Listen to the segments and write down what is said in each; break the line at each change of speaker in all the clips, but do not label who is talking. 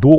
2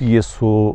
PSO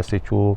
SHO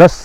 10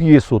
PSO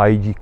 IG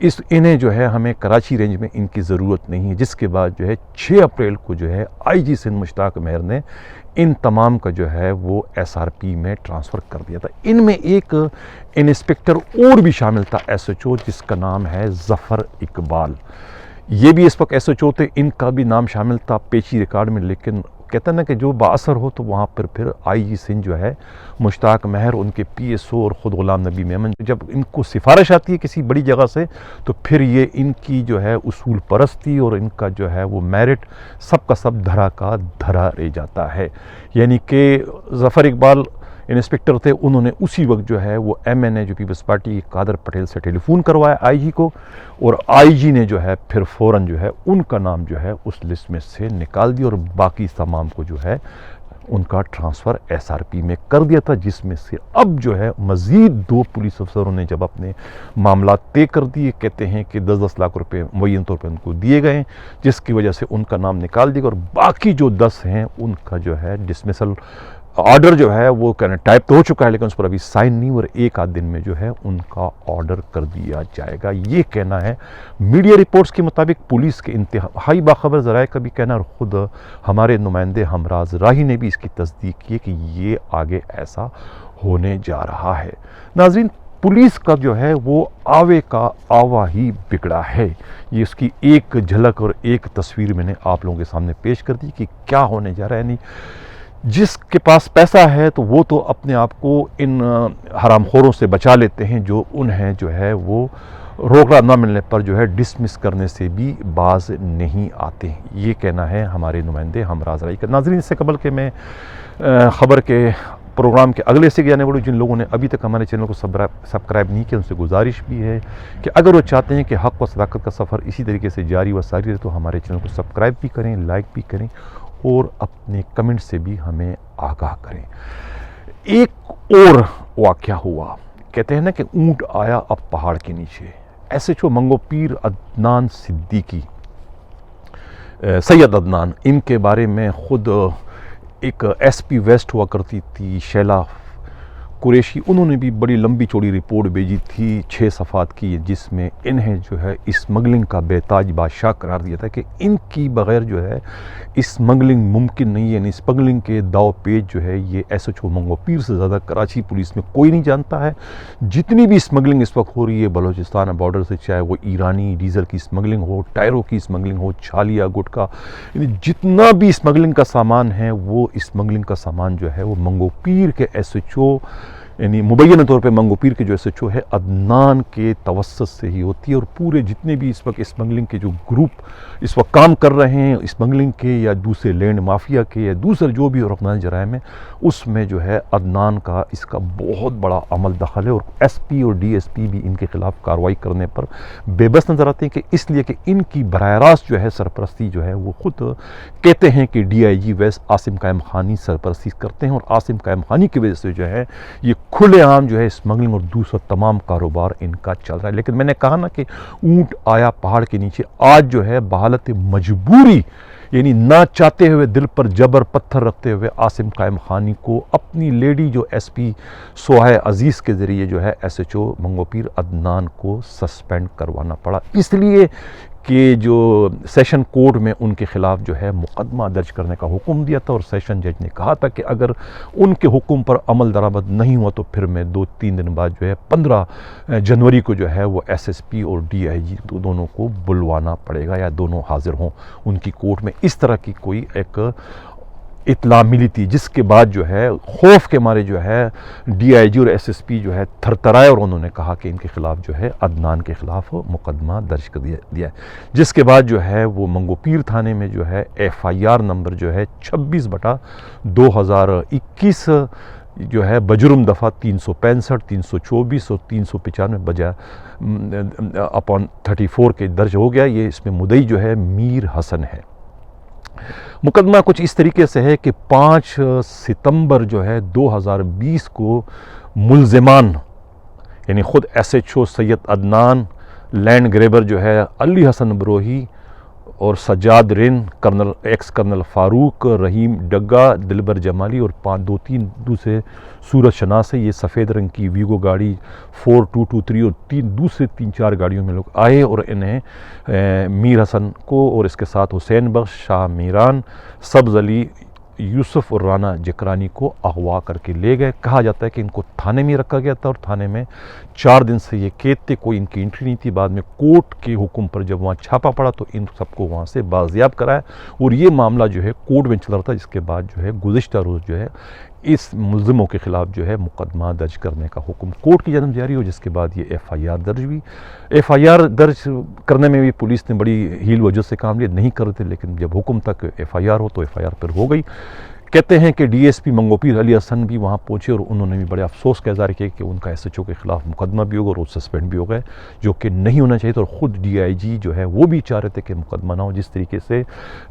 انہیں جو ہے ہمیں کراچی رینج میں ان کی ضرورت نہیں ہے، جس کے بعد جو ہے 6 اپریل کو جو ہے آئی جی سندھ مشتاق مہر نے ان تمام کا جو ہے وہ ایس آر پی میں ٹرانسفر کر دیا تھا۔ ان میں ایک انسپیکٹر اور بھی شامل تھا ایس ایچ او، جس کا نام ہے ظفر اقبال۔ یہ بھی اس وقت ایس ایچ او تھے، ان کا بھی نام شامل تھا پیچی ریکارڈ میں، لیکن کہتا ہے نا کہ جو بااثر ہو تو وہاں پر پھر آئی جی سندھ جو ہے مشتاق مہر، ان کے پی ایس او اور خود غلام نبی میمن، جب ان کو سفارش آتی ہے کسی بڑی جگہ سے تو پھر یہ ان کی جو ہے اصول پرستی اور ان کا جو ہے وہ میرٹ سب کا سب دھرا کا دھرا رہ جاتا ہے۔ یعنی کہ ظفر اقبال انسپیکٹر تھے، انہوں نے اسی وقت جو ہے وہ ایم این اے جو پیپلز پارٹی قادر پٹیل سے ٹیلی فون کروایا آئی جی کو، اور آئی جی نے جو ہے پھر فوراً جو ہے ان کا نام جو ہے اس لسٹ میں سے نکال دیا اور باقی تمام کو جو ہے ان کا ٹرانسفر ایس آر پی میں کر دیا تھا، جس میں سے اب جو ہے مزید 2 پولیس افسروں نے جب اپنے معاملات طے کر دیے، کہتے ہیں کہ 10-10 لاکھ روپے معین طور پر ان کو دیے گئے، جس کی وجہ سے ان کا نام نکال دیا گیا، اور باقی جو 10 ہیں ان کا جو ہے ڈسمسل آرڈر جو ہے وہ ٹائپ تو ہو چکا ہے لیکن اس پر ابھی سائن نہیں، اور 1 آدھ دن میں جو ہے ان کا آرڈر کر دیا جائے گا، یہ کہنا ہے میڈیا رپورٹس کے مطابق۔ پولیس کے انتہائی باخبر ذرائع کا بھی کہنا، اور خود ہمارے نمائندے ہمراز راہی نے بھی اس کی تصدیق کی کہ یہ آگے ایسا ہونے جا رہا ہے۔ ناظرین، پولیس کا جو ہے وہ آوے کا آوا ہی بگڑا ہے، یہ اس کی ایک جھلک اور ایک تصویر میں نے آپ لوگوں کے سامنے پیش کر دی کہ کیا ہونے جا رہا ہے۔ یعنی جس کے پاس پیسہ ہے تو وہ تو اپنے آپ کو ان حرام خوروں سے بچا لیتے ہیں، جو انہیں جو ہے وہ روکڑا نہ ملنے پر جو ہے ڈسمس کرنے سے بھی باز نہیں آتے، یہ کہنا ہے ہمارے نمائندے ہمراز راہی کا۔ ناظرین، اس سے قبل کہ میں خبر کے پروگرام کے اگلے سے جانے والوں، جن لوگوں نے ابھی تک ہمارے چینل کو سبسکرائب نہیں کیا، ان سے گزارش بھی ہے کہ اگر وہ چاہتے ہیں کہ حق و صداقت کا سفر اسی طریقے سے جاری و ساری رہے تو ہمارے چینل کو سبسکرائب بھی کریں، لائک بھی کریں اور اپنے کمنٹ سے بھی ہمیں آگاہ کریں۔ ایک اور واقعہ ہوا، کہتے ہیں نا کہ اونٹ آیا اب پہاڑ کے نیچے۔ ایس ایچ او منگو پیر عدنان صدیقی، سید عدنان، ان کے بارے میں خود ایک ایس پی ویسٹ ہوا کرتی تھی شیلا قریشی، انہوں نے بھی بڑی لمبی چوڑی رپورٹ بھیجی تھی 6 صفحات کی، جس میں انہیں جو ہے اسمگلنگ کا بے تاج بادشاہ قرار دیا تھا کہ ان کی بغیر جو ہے اسمگلنگ ممکن نہیں ہے، یعنی اسمگلنگ کے داؤ پیج جو ہے یہ ایس ایچ او منگو پیر سے زیادہ کراچی پولیس میں کوئی نہیں جانتا ہے۔ جتنی بھی اسمگلنگ اس وقت ہو رہی ہے بلوچستان بارڈر سے، چاہے وہ ایرانی ڈیزل کی اسمگلنگ ہو، ٹائروں کی اسمگلنگ ہو، چھالیا گٹکا، یعنی جتنا بھی اسمگلنگ کا سامان ہے وہ اسمگلنگ کا سامان جو ہے وہ منگو پیر کے ایس ایچ او، یعنی مبینہ طور پہ منگو پیر کے جو ایس ایچ او ہے عدنان کے توسط سے ہی ہوتی ہے، اور پورے جتنے بھی اس وقت اسمگلنگ کے جو گروپ اس وقت کام کر رہے ہیں اسمگلنگ کے یا دوسرے لینڈ مافیا کے یا دوسرے جو بھی رکنان جرائم ہیں، اس میں جو ہے عدنان کا اس کا بہت بڑا عمل دخل ہے، اور ایس پی اور ڈی ایس پی بھی ان کے خلاف کارروائی کرنے پر بے بس نظر آتے ہیں، کہ اس لیے کہ ان کی براہ راست جو ہے سرپرستی جو ہے وہ خود کہتے ہیں کہ D I G west Asim Qaim Khani سرپرستی کرتے ہیں، اور عاصم قائم خانی کی وجہ سے جو ہے یہ کھلے عام جو ہے اسمگلنگ اور دوسرا تمام کاروبار ان کا چل رہا ہے۔ لیکن میں نے کہا نا کہ اونٹ آیا پہاڑ کے نیچے، آج جو ہے بحالت مجبوری، یعنی نہ چاہتے ہوئے دل پر جبر پتھر رکھتے ہوئے عاصم قائم خانی کو اپنی لیڈی جو ایس پی سوہائے عزیز کے ذریعے جو ہے ایس ایچ او منگو پیر عدنان کو سسپینڈ کروانا پڑا، اس لیے کہ جو سیشن کورٹ میں ان کے خلاف جو ہے مقدمہ درج کرنے کا حکم دیا تھا، اور سیشن جج نے کہا تھا کہ اگر ان کے حکم پر عمل درآمد نہیں ہوا تو پھر میں 2-3 دن بعد جو ہے 15 جنوری کو جو ہے وہ ایس ایس پی اور ڈی آئی جی دونوں کو بلوانا پڑے گا یا دونوں حاضر ہوں ان کی کورٹ میں۔ اس طرح کی کوئی ایک اطلاع ملی تھی، جس کے بعد جو ہے خوف کے مارے جو ہے ڈی آئی جی اور ایس ایس پی جو ہے تھر تھرائے، اور انہوں نے کہا کہ ان کے خلاف جو ہے عدنان کے خلاف مقدمہ درج کر دیا ہے، جس کے بعد جو ہے وہ منگو پیر تھانے میں جو ہے ایف آئی آر نمبر جو ہے 26/2021 جو ہے بجرم دفعہ 365 324 اور 395 بجا اپون 34 کے درج ہو گیا۔ یہ اس میں مدعی جو ہے میر حسن ہے۔ مقدمہ کچھ اس طریقے سے ہے کہ 5 ستمبر جو ہے 2020 کو ملزمان یعنی خود ایس ایچ او سید عدنان، لینڈ گریبر جو ہے علی حسن بروہی اور سجاد رین، ایکس کرنل فاروق رحیم ڈگا، دلبر جمالی اور 2-3 دوسرے صورت شناس ہیں۔ یہ سفید رنگ کی ویگو گاڑی 4223 اور 3-4 گاڑیوں میں لوگ آئے اور انہیں میر حسن کو اور اس کے ساتھ حسین بخش، شاہ میران، سبز علی، یوسف اور رانا جکرانی کو اغوا کر کے لے گئے۔ کہا جاتا ہے کہ ان کو تھانے میں رکھا گیا تھا اور تھانے میں 4 دن سے یہ قید تھے، کوئی ان کی انٹری نہیں تھی۔ بعد میں کورٹ کے حکم پر جب وہاں چھاپا پڑا تو ان سب کو وہاں سے بازیاب کرایا اور یہ معاملہ جو ہے کورٹ میں چل رہا تھا، جس کے بعد جو ہے گزشتہ روز جو ہے اس ملزموں کے خلاف جو ہے مقدمہ درج کرنے کا حکم کورٹ کی جانب جاری ہو، جس کے بعد یہ ایف آئی آر درج ہوئی۔ ایف آئی آر درج کرنے میں بھی پولیس نے بڑی ہیل وجہ سے کام لیا، نہیں کرتے، لیکن جب حکم تک ایف آئی آر ہو تو ایف آئی آر پر ہو گئی۔ کہتے ہیں کہ ڈی ایس پی منگو پیر علی حسن بھی وہاں پہنچے اور انہوں نے بھی بڑے افسوس کا اظہار کیا کہ ان کا ایس ایچ او کے خلاف مقدمہ بھی ہوگا اور وہ سسپینڈ بھی ہو گئے، جو کہ نہیں ہونا چاہیے تھا، اور خود ڈی آئی جی جو ہے وہ بھی چاہ رہے تھے کہ مقدمہ نہ ہو۔ جس طریقے سے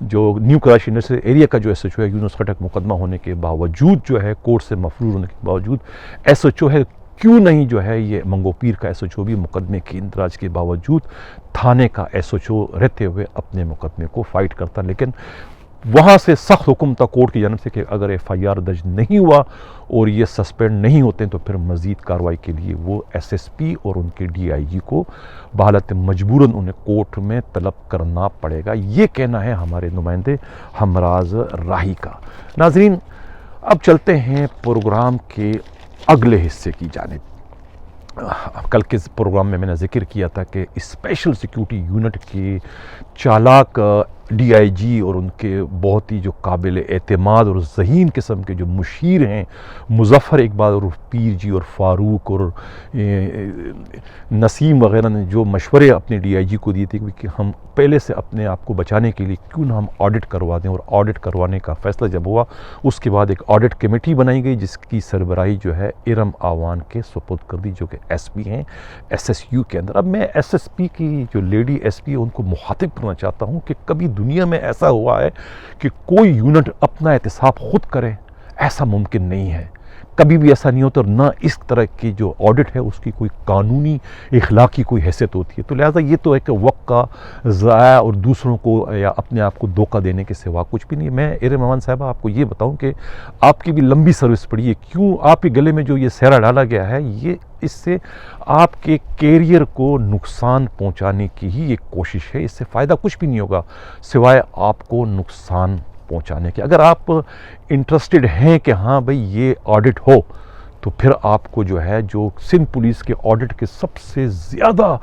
جو نیو کراچی انڈسٹریل ایریا کا جو ایس ایچ او ہے، یونس خٹک مقدمہ ہونے کے باوجود جو ہے کورٹ سے مفرور ہونے کے باوجود ایس ایچ او ہے، کیوں نہیں جو ہے یہ منگو پیر کا ایس ایچ او بھی مقدمے کے اندراج کے باوجود تھانے کا ایس ایچ او رہتے ہوئے اپنے مقدمے کو فائٹ کرتا، لیکن وہاں سے سخت حکم تھا کورٹ کی جانب سے کہ اگر ایف آئی آر درج نہیں ہوا اور یہ سسپینڈ نہیں ہوتے تو پھر مزید کارروائی کے لیے وہ ایس ایس پی اور ان کے ڈی آئی جی کو بحالت مجبوراً انہیں کورٹ میں طلب کرنا پڑے گا، یہ کہنا ہے ہمارے نمائندے ہمراز راہی کا۔ ناظرین، اب چلتے ہیں پروگرام کے اگلے حصے کی جانب۔ کل کے پروگرام میں نے ذکر کیا تھا کہ اسپیشل سیکیورٹی یونٹ کے چالاک ڈی آئی جی اور ان کے بہت ہی جو قابل اعتماد اور ذہین قسم کے جو مشیر ہیں مظفر اقبال اور پیر جی اور فاروق اور نسیم وغیرہ نے جو مشورے اپنے ڈی آئی جی کو دیے تھے کہ ہم پہلے سے اپنے آپ کو بچانے کے لیے کیوں نہ ہم آڈٹ کروا دیں، اور آڈٹ کروانے کا فیصلہ جب ہوا اس کے بعد ایک آڈٹ کمیٹی بنائی گئی جس کی سربراہی جو ہے ارم آوان کے سپرد کر دی، جو کہ ایس پی ہیں ایس ایس یو کے اندر۔ اب میں ایس ایس پی کی جو لیڈی ایس پی ہے ان کو مخاطب کرنا چاہتا ہوں کہ کبھی دنیا میں ایسا ہوا ہے کہ کوئی یونٹ اپنا احتساب خود کرے؟ ایسا ممکن نہیں ہے، کبھی بھی ایسا نہیں ہوتا، اور نہ اس طرح کی جو آڈٹ ہے اس کی کوئی قانونی اخلاقی کوئی حیثیت ہوتی ہے۔ تو لہٰذا یہ تو ایک وقت کا ضائع اور دوسروں کو یا اپنے آپ کو دھوکہ دینے کے سوا کچھ بھی نہیں ہے۔ میں ارم امان صاحبہ آپ کو یہ بتاؤں کہ آپ کی بھی لمبی سروس پڑی ہے، کیوں آپ کے گلے میں جو یہ سہرا ڈالا گیا ہے یہ اس سے آپ کے کیریئر کو نقصان پہنچانے کی ہی ایک کوشش ہے، اس سے فائدہ کچھ بھی نہیں ہوگا سوائے آپ کو نقصان پہنچانے کے۔ اگر آپ انٹرسٹڈ ہیں کہ ہاں بھئی یہ آڈٹ ہو تو پھر آپ کو جو ہے جو سندھ پولیس کے آڈٹ کے سب سے زیادہ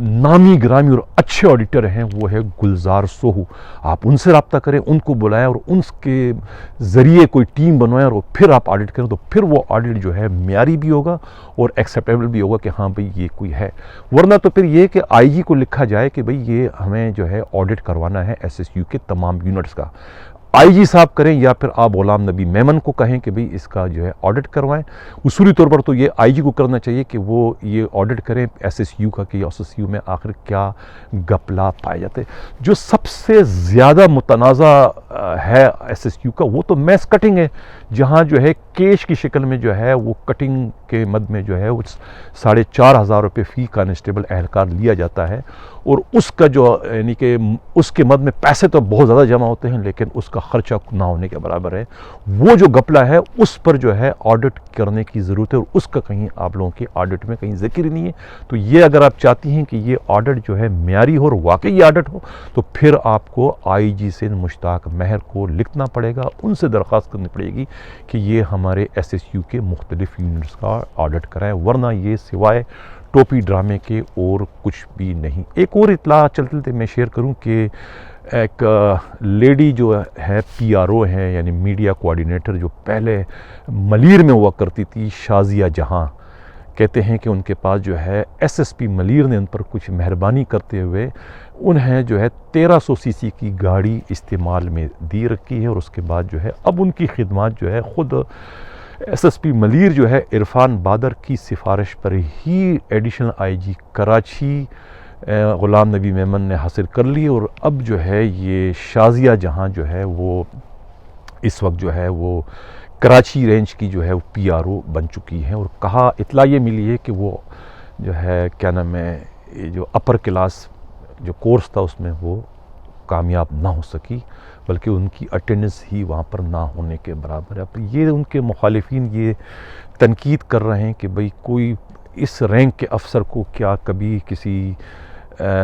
نامی گرامی اور اچھے آڈیٹر ہیں وہ ہے گلزار سوہو، آپ ان سے رابطہ کریں، ان کو بلائیں اور ان کے ذریعے کوئی ٹیم بنوائیں اور پھر آپ آڈٹ کریں، تو پھر وہ آڈٹ جو ہے معیاری بھی ہوگا اور ایکسیپٹیبل بھی ہوگا کہ ہاں بھئی یہ کوئی ہے۔ ورنہ تو پھر یہ کہ آئی جی کو لکھا جائے کہ بھئی یہ ہمیں جو ہے آڈٹ کروانا ہے ایس ایس یو کے تمام یونٹس کا، آئی جی صاحب کریں، یا پھر آپ غلام نبی میمن کو کہیں کہ بھئی اس کا جو ہے آڈٹ کروائیں۔ اصولی طور پر تو یہ آئی جی کو کرنا چاہیے کہ وہ یہ آڈٹ کریں ایس ایس یو کا کہ ایس ایس یو میں آخر کیا گپلا پائے جاتے۔ جو سب سے زیادہ متنازع ہے ایس ایس یو کا وہ تو میس کٹنگ ہے، جہاں جو ہے کیش کی شکل میں جو ہے وہ کٹنگ کے مد میں جو ہے وہ 4,500 روپے فی کانسٹیبل اہلکار لیا جاتا ہے، اور اس کا جو یعنی کہ اس کے مد میں پیسے تو بہت زیادہ جمع ہوتے ہیں لیکن اس کا خرچہ نہ ہونے کے برابر ہے۔ وہ جو گپلا ہے اس پر جو ہے آڈٹ کرنے کی ضرورت ہے، اور اس کا کہیں آپ لوگوں کے آڈٹ میں کہیں ذکر ہی نہیں ہے۔ تو یہ اگر آپ چاہتی ہیں کہ یہ آڈٹ جو ہے معیاری ہو اور واقعی آڈٹ ہو تو پھر آپ کو آئی جی سے مشتاق مہر کو لکھنا پڑے گا، ان سے درخواست کرنی پڑے گی کہ یہ ہمارے ایس ایس یو کے مختلف یونٹس کا آڈٹ کرائیں، ورنہ یہ سوائے ٹوپی ڈرامے کے اور کچھ بھی نہیں۔ ایک اور اطلاع چلتے چلتے میں شیئر کروں کہ ایک لیڈی جو ہے پی آر او ہے یعنی میڈیا کوآرڈینیٹر، جو پہلے ملیر میں ہوا کرتی تھی، شازیہ جہاں، کہتے ہیں کہ ان کے پاس جو ہے ایس ایس پی ملیر نے ان پر کچھ مہربانی کرتے ہوئے انہیں جو ہے 1300 سی سی کی گاڑی استعمال میں دی رکھی ہے، اور اس کے بعد جو ہے اب ان کی خدمات جو ہے خود ایس ایس پی ملیر جو ہے عرفان بادر کی سفارش پر ہی ایڈیشنل آئی جی کراچی غلام نبی میمن نے حاصل کر لی، اور اب جو ہے یہ شازیہ جہاں جو ہے وہ اس وقت جو ہے وہ کراچی رینج کی جو ہے وہ پی آر او بن چکی ہیں، اور کہا اطلاع یہ ملی ہے کہ وہ جو ہے کیا نام ہے جو اپر کلاس جو کورس تھا اس میں وہ کامیاب نہ ہو سکی، بلکہ ان کی اٹینڈنس ہی وہاں پر نہ ہونے کے برابر ہے۔ اب یہ ان کے مخالفین یہ تنقید کر رہے ہیں کہ بھئی کوئی اس رینک کے افسر کو کیا کبھی کسی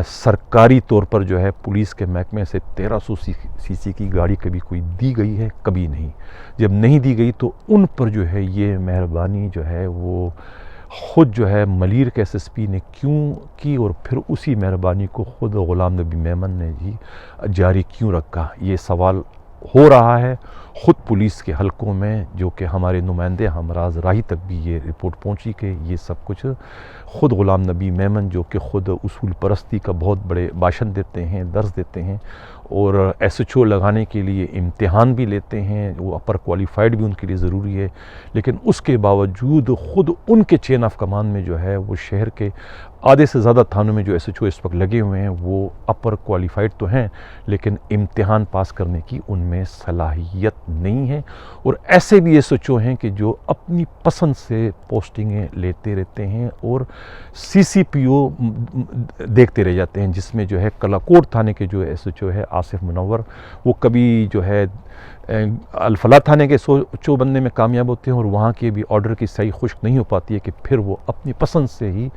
سرکاری طور پر جو ہے پولیس کے محکمے سے 1300 سی سی کی گاڑی کبھی کوئی دی گئی ہے؟ کبھی نہیں۔ جب نہیں دی گئی تو ان پر جو ہے یہ مہربانی جو ہے وہ خود جو ہے ملیر کے ایس ایس پی نے کیوں کی، اور پھر اسی مہربانی کو خود غلام نبی میمن نے جی جاری کیوں رکھا؟ یہ سوال ہو رہا ہے خود پولیس کے حلقوں میں، جو کہ ہمارے نمائندے ہمراز راہی تک بھی یہ رپورٹ پہنچی کہ یہ سب کچھ خود غلام نبی میمن، جو کہ خود اصول پرستی کا بہت بڑے بھاشن دیتے ہیں، درس دیتے ہیں، اور ایس ایچ او لگانے کے لیے امتحان بھی لیتے ہیں، وہ اپر کوالیفائڈ بھی ان کے لیے ضروری ہے، لیکن اس کے باوجود خود ان کے چین آف کمان میں جو ہے وہ شہر کے آدھے سے زیادہ تھانوں میں جو ایس ایچ او اس وقت لگے ہوئے ہیں وہ اپر کوالیفائڈ تو ہیں، لیکن امتحان پاس کرنے کی ان میں صلاحیت نہیں ہے، اور ایسے بھی ایس ایچ او ہیں کہ جو اپنی پسند سے پوسٹنگیں لیتے رہتے ہیں اور سی سی پی او دیکھتے رہ جاتے ہیں، جس میں جو ہے کلاکوٹ تھانے کے جو ایس ایچ او ہے آصف منور، وہ کبھی جو ہے الفلاح تھانے کے چو بننے میں کامیاب ہوتے ہیں، اور وہاں کے بھی آرڈر کی صحیح خشک نہیں ہو پاتی ہے کہ پھر وہ اپنی پسند سے ہی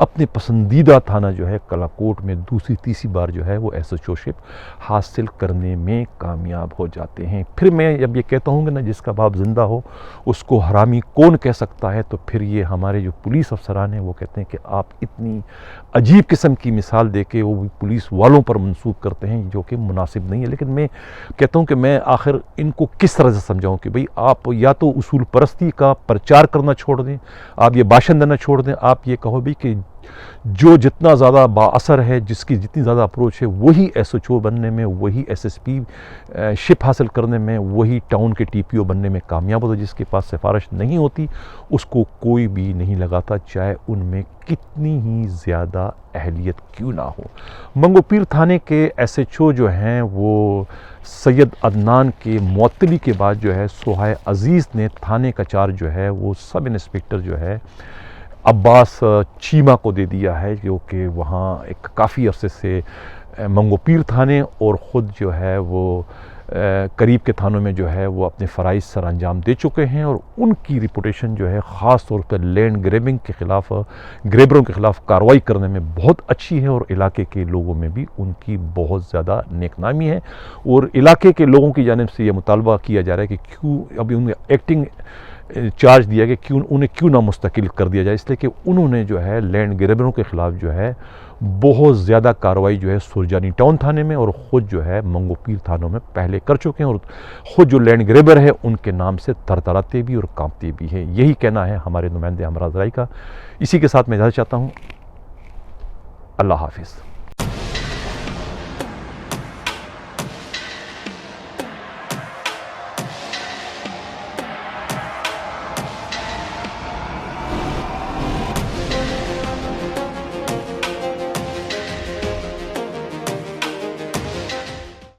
اپنے پسندیدہ تھانہ جو ہے کلاکوٹ میں دوسری تیسری بار جو ہے وہ ایس ایچ او شپ حاصل کرنے میں کامیاب ہو جاتے ہیں۔ پھر میں جب یہ کہتا ہوں کہ نا جس کا باپ زندہ ہو اس کو حرامی کون کہہ سکتا ہے، تو پھر یہ ہمارے جو پولیس افسران ہیں وہ کہتے ہیں کہ آپ اتنی عجیب قسم کی مثال دے کے وہ بھی پولیس والوں پر منسوب کرتے ہیں، جو کہ مناسب نہیں ہے۔ لیکن میں کہتا ہوں کہ میں آخر ان کو کس طرح سے سمجھاؤں کہ بھئی آپ یا تو اصول پرستی کا پرچار کرنا چھوڑ دیں، آپ یہ بھاشن دینا چھوڑ دیں، آپ یہ کہو بھی کہ جو جتنا زیادہ با اثر ہے، جس کی جتنی زیادہ اپروچ ہے، وہی ایس ایچ او بننے میں، وہی ایس ایس پی شپ حاصل کرنے میں، وہی ٹاؤن کے ٹی پی او بننے میں کامیاب ہوتا ہے۔ جس کے پاس سفارش نہیں ہوتی اس کو کوئی بھی نہیں لگاتا، چاہے ان میں کتنی ہی زیادہ اہلیت کیوں نہ ہو۔ منگو پیر تھانے کے ایس ایچ او جو ہیں وہ سید عدنان کے معطلی کے بعد جو ہے سہائے عزیز نے تھانے کا چارج جو ہے وہ سب انسپیکٹر جو ہے عباس چیمہ کو دے دیا ہے، جو کہ وہاں ایک کافی عرصے سے منگو پیر تھانے اور خود جو ہے وہ قریب کے تھانوں میں جو ہے وہ اپنے فرائض سر انجام دے چکے ہیں، اور ان کی ریپوٹیشن جو ہے خاص طور پر لینڈ گریبنگ کے خلاف، گریبروں کے خلاف کارروائی کرنے میں بہت اچھی ہے، اور علاقے کے لوگوں میں بھی ان کی بہت زیادہ نیک نامی ہے، اور علاقے کے لوگوں کی جانب سے یہ مطالبہ کیا جا رہا ہے کہ کیوں ابھی انہیں ایکٹنگ چارج دیا کہ انہیں کیوں نہ مستقل کر دیا جائے، اس لیے کہ انہوں نے جو ہے لینڈ گریبروں کے خلاف جو ہے بہت زیادہ کارروائی جو ہے سرجانی ٹاؤن تھانے میں اور خود جو ہے منگو پیر تھانوں میں پہلے کر چکے ہیں، اور خود جو لینڈ گریبر ہے ان کے نام سے تھرتھراتے بھی اور کانپتے بھی ہیں۔ یہی کہنا ہے ہمارے نمائندے ہمراز رائی کا۔ اسی کے ساتھ میں اجازت چاہتا ہوں۔ اللہ حافظ۔